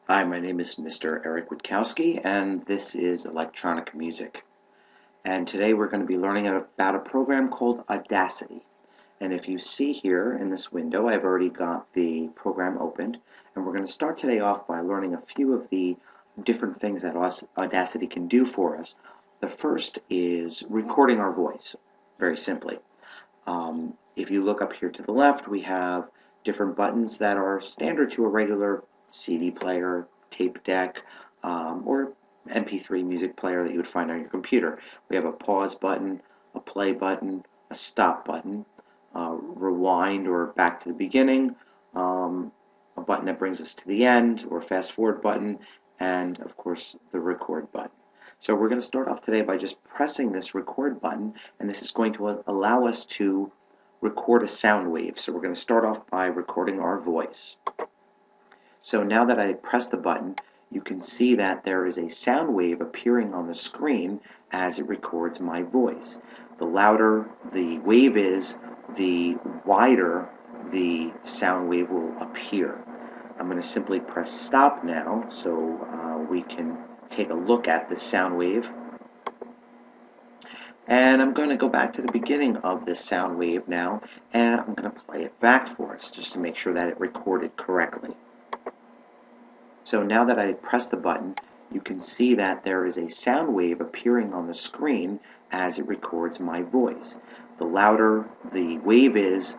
Hi, my name is Mr. Eric Witkowski, and this is Electronic Music. And today we're going to be learning about a program called Audacity. And if you see here in this window, I've already got the program opened, and we're going to start today off by learning a few of the different things that Audacity can do for us. The first is recording our voice, very simply. If you look up here to the left, we have different buttons that are standard to a regular CD player, tape deck, or MP3 music player that you would find on your computer. We have a pause button, a play button, a stop button, rewind or back to the beginning, a button that brings us to the end, or fast forward button, and of course the record button. So we're going to start off today by just pressing this record button, and this is going to allow us to record a sound wave. So we're going to start off by recording our voice. So now that I press the button, you can see that there is a sound wave appearing on the screen as it records my voice. The louder the wave is, the wider the sound wave will appear. I'm going to simply press stop now so we can take a look at the sound wave. And I'm going to go back to the beginning of this sound wave now, and I'm going to play it back for us just to make sure that it recorded correctly. So now that I press the button, you can see that there is a sound wave appearing on the screen as it records my voice. The louder the wave is,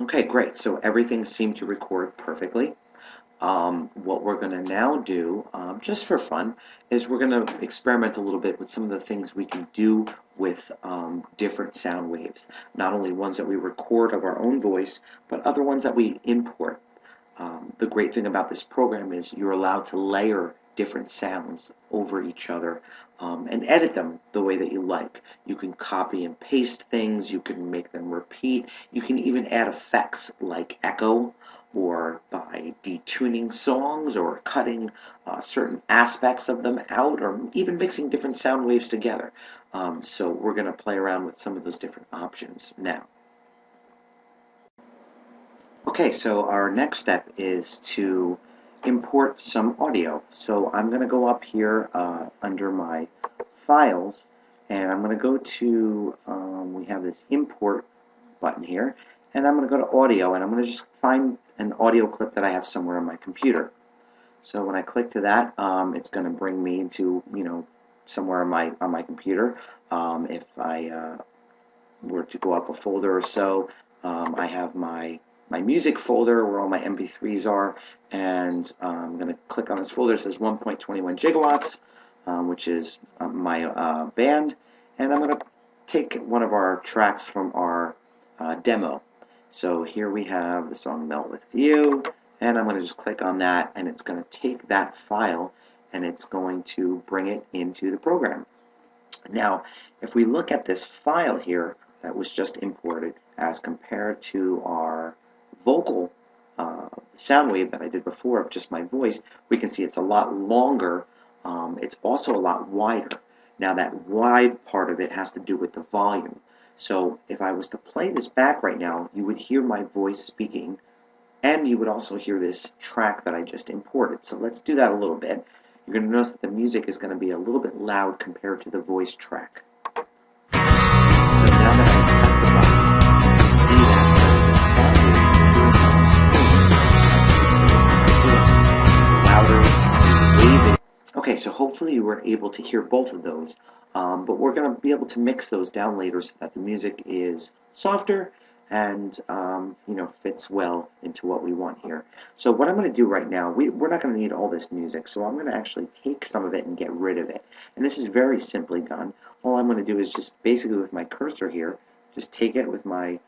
Okay, great. So everything seemed to record perfectly. What we're going to now do, just for fun, is we're going to experiment a little bit with some of the things we can do with different sound waves. Not only ones that we record of our own voice, but other ones that we import. The great thing about this program is you're allowed to layer different sounds over each other and edit them the way that you like. You can copy and paste things, you can make them repeat, you can even add effects like echo, or by detuning songs, or cutting certain aspects of them out, or even mixing different sound waves together. So we're going to play around with some of those different options now. Okay, so our next step is to import some audio. So I'm going to go up here under my files, and I'm going to go to, we have this import button here, and I'm going to go to audio, and I'm going to just find an audio clip that I have somewhere on my computer. So when I click to that, it's going to bring me into, somewhere on my computer. If I were to go up a folder or so, I have my music folder where all my MP3s are, and I'm going to click on this folder. It says 1.21 gigawatts, which is my band, and I'm going to take one of our tracks from our demo. So here we have the song Melt With You, and I'm going to just click on that, and it's going to take that file and it's going to bring it into the program. Now, if we look at this file here that was just imported as compared to our vocal sound wave that I did before of just my voice, we can see it's a lot longer. It's also a lot wider. Now that wide part of it has to do with the volume. So if I was to play this back right now, you would hear my voice speaking, and you would also hear this track that I just imported. So let's do that a little bit. You're going to notice that the music is going to be a little bit loud compared to the voice track. So now that I press the button, you can see that there is a sound wave appearing on the screen as it relates to my voice. The louder waving. Okay, so hopefully you were able to hear both of those, but we're going to be able to mix those down later so that the music is softer and fits well into what we want here. So what I'm going to do right now, we're not going to need all this music, so I'm going to actually take some of it and get rid of it. And this is very simply done. All I'm going to do is just basically with my cursor here, just take it with my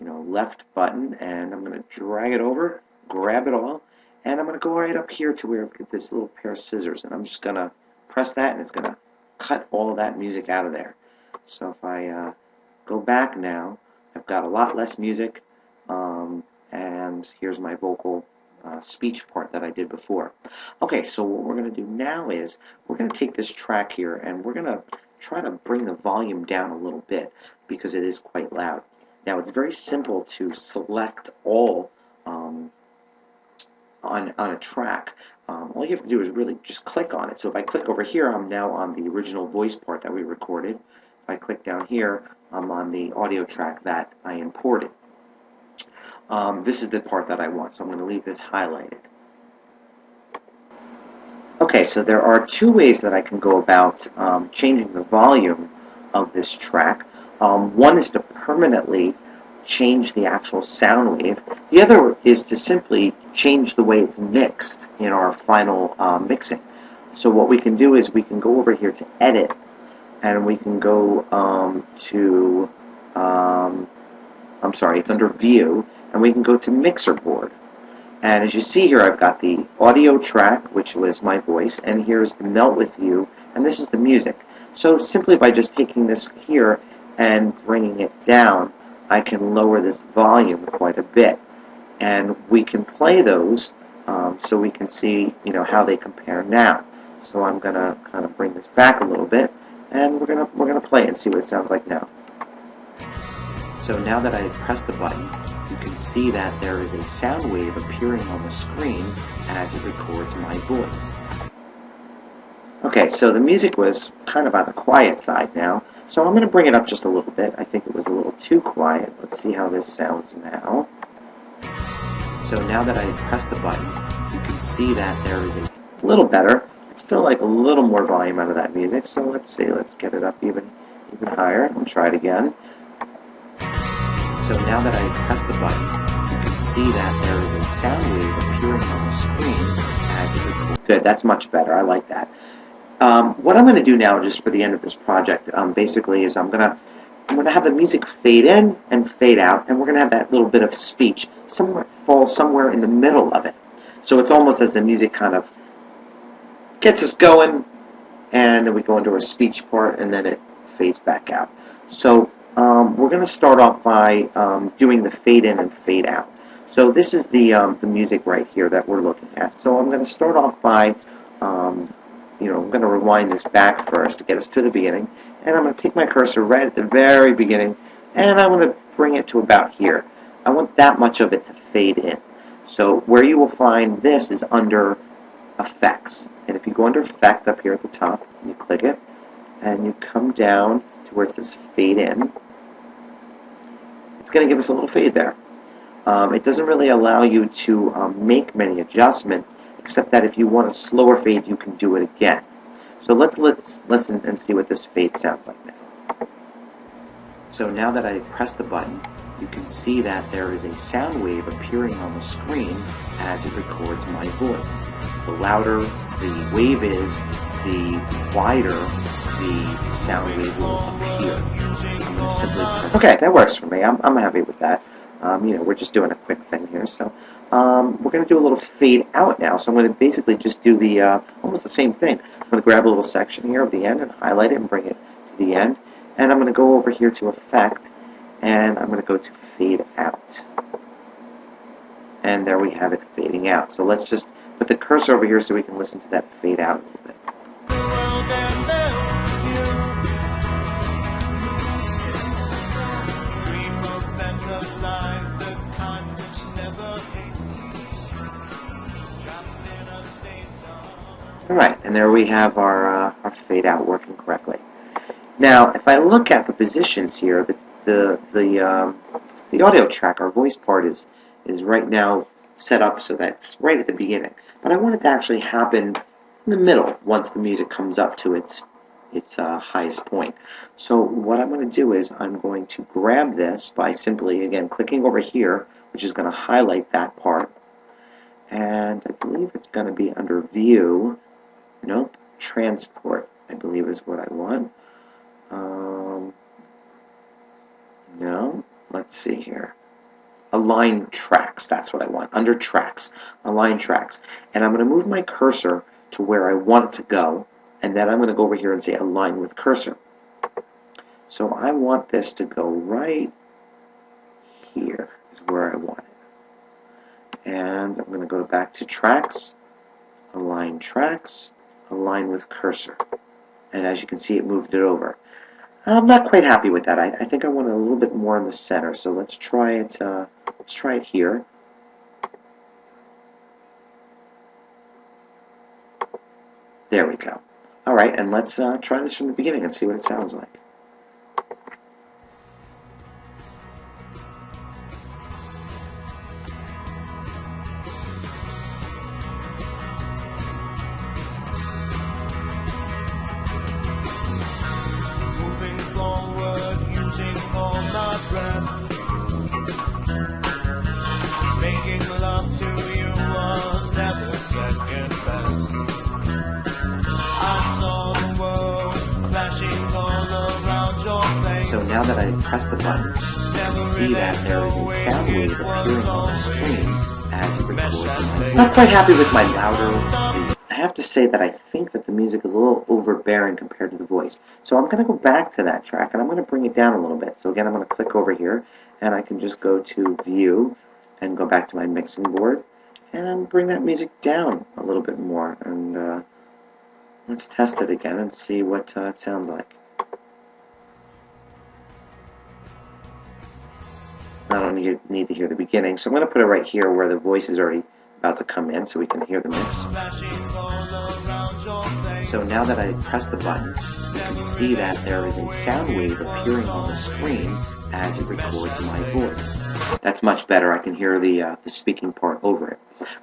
left button, and I'm going to drag it over, grab it all, and I'm going to go right up here to where I've got this little pair of scissors, and I'm just going to press that, and it's going to cut all of that music out of there. So if I go back now, I've got a lot less music, and here's my vocal speech part that I did before. Okay, so what we're going to do now is we're going to take this track here, and we're going to try to bring the volume down a little bit because it is quite loud. Now it's very simple to select all on a track, all you have to do is really just click on it. So if I click over here, I'm now on the original voice part that we recorded. If I click down here, I'm on the audio track that I imported. This is the part that I want, so I'm going to leave this highlighted. Okay, so there are two ways that I can go about changing the volume of this track. One is to permanently change the actual sound wave. The other is to simply change the way it's mixed in our final mixing. So what we can do is we can go over here to Edit, and we can go to, I'm sorry, it's under View, and we can go to Mixer Board. And as you see here, I've got the audio track, which was my voice, and here's the Melt With You, and this is the music. So simply by just taking this here and bringing it down, I can lower this volume quite a bit. And we can play those so we can see, how they compare now. So I'm going to kind of bring this back a little bit, and we're gonna play and see what it sounds like now. So now that I press the button, you can see that there is a sound wave appearing on the screen as it records my voice. Okay, so the music was kind of on the quiet side now, so I'm going to bring it up just a little bit. I think it was a little too quiet. Let's see how this sounds now. So now that I press the button, you can see that there is a little better. I'd still like a little more volume out of that music, so let's see. Let's get it up even higher. We'll try it again. So now that I press the button, you can see that there is a sound wave appearing on the screen as it records. Good, that's much better. I like that. What I'm going to do now, just for the end of this project, basically is I'm going to have the music fade in and fade out, and we're going to have that little bit of speech fall somewhere in the middle of it. So it's almost as the music kind of gets us going, and then we go into our speech part, and then it fades back out. So we're going to start off by doing the fade in and fade out. So this is the music right here that we're looking at. So I'm going to start off by, I'm going to rewind this back first to get us to the beginning, and I'm going to take my cursor right at the very beginning, and I'm going to bring it to about here. I want that much of it to fade in. So where you will find this is under Effects, and if you go under Effect up here at the top, you click it, and you come down to where it says Fade In. It's going to give us a little fade there. It doesn't really allow you to make many adjustments, except that if you want a slower fade, you can do it again. So let's listen and see what this fade sounds like now. So now that I press the button, you can see that there is a sound wave appearing on the screen as it records my voice. The louder the wave is, the wider the sound wave will appear. I'm going to simply press. Okay, that works for me. I'm happy with that. We're just doing a quick thing here. So we're going to do a little fade out now. So I'm going to basically just do the almost the same thing. I'm going to grab a little section here of the end and highlight it and bring it to the end. And I'm going to go over here to Effect, and I'm going to go to Fade Out. And there we have it fading out. So let's just put the cursor over here so we can listen to that fade out a little bit. Alright, and there we have our fade out working correctly. Now, if I look at the positions here, the audio track, our voice part is right now set up so that's right at the beginning. But I want it to actually happen in the middle once the music comes up to its highest point. So what I'm going to do is I'm going to grab this by simply, again, clicking over here, which is going to highlight that part. And I believe it's going to be under View. Nope, Transport, I believe is what I want. No, let's see here. Align Tracks, that's what I want. Under Tracks, Align Tracks. And I'm going to move my cursor to where I want it to go, and then I'm going to go over here and say Align with Cursor. So I want this to go right here is where I want it. And I'm going to go back to Tracks, Align Tracks, Align with Cursor. And as you can see, it moved it over. I'm not quite happy with that. I think I want it a little bit more in the center. So let's try it. Let's try it here. There we go. All right, and let's try this from the beginning and see what it sounds like. Moving forward, using all my breath. Making love to you was never second best. I saw the world crashing all around your face. So now that I press the button, you can see that there is a sound wave appearing on the screen as it records my voice. Not quite happy with my louder. I have to say that I think that the music is a little overbearing compared to the voice. So I'm going to go back to that track and I'm going to bring it down a little bit. So again, I'm going to click over here and I can just go to View and go back to my mixing board and bring that music down a little bit more. And let's test it again and see what it sounds like. I don't need to hear the beginning, so I'm going to put it right here where the voice is already about to come in so we can hear the mix. So now that I press the button, you can see that there is a sound wave appearing on the screen as it records my voice. That's much better. I can hear the speaking part over it.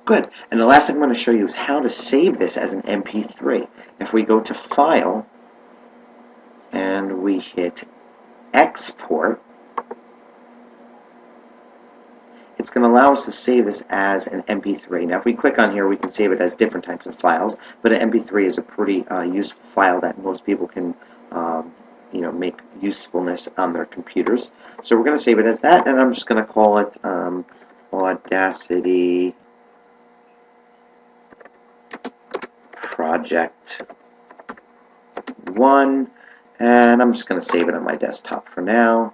Good. And the last thing I'm going to show you is how to save this as an MP3. If we go to File and we hit Export, it's going to allow us to save this as an MP3. Now, if we click on here, we can save it as different types of files, but an MP3 is a pretty useful file that most people can make usefulness on their computers. So we're going to save it as that, and I'm just going to call it Audacity Project 1, and I'm just going to save it on my desktop for now.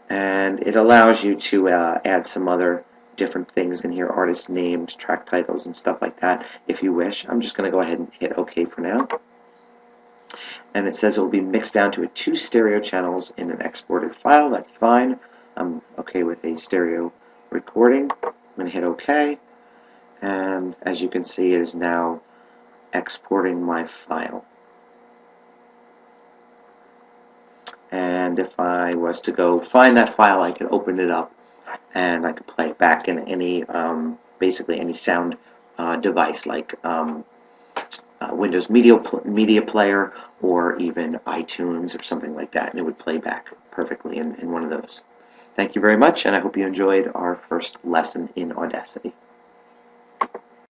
And it allows you to add some other different things in here, artist names, track titles, and stuff like that, if you wish. I'm just going to go ahead and hit OK for now. And it says it will be mixed down to 2 stereo channels in an exported file. That's fine. I'm okay with a stereo recording. I'm going to hit OK. And as you can see, it is now exporting my file. And if I was to go find that file, I could open it up and I could play it back in any, basically any sound device like Windows Media Player or even iTunes or something like that, and it would play back perfectly in one of those. Thank you very much, and I hope you enjoyed our first lesson in Audacity.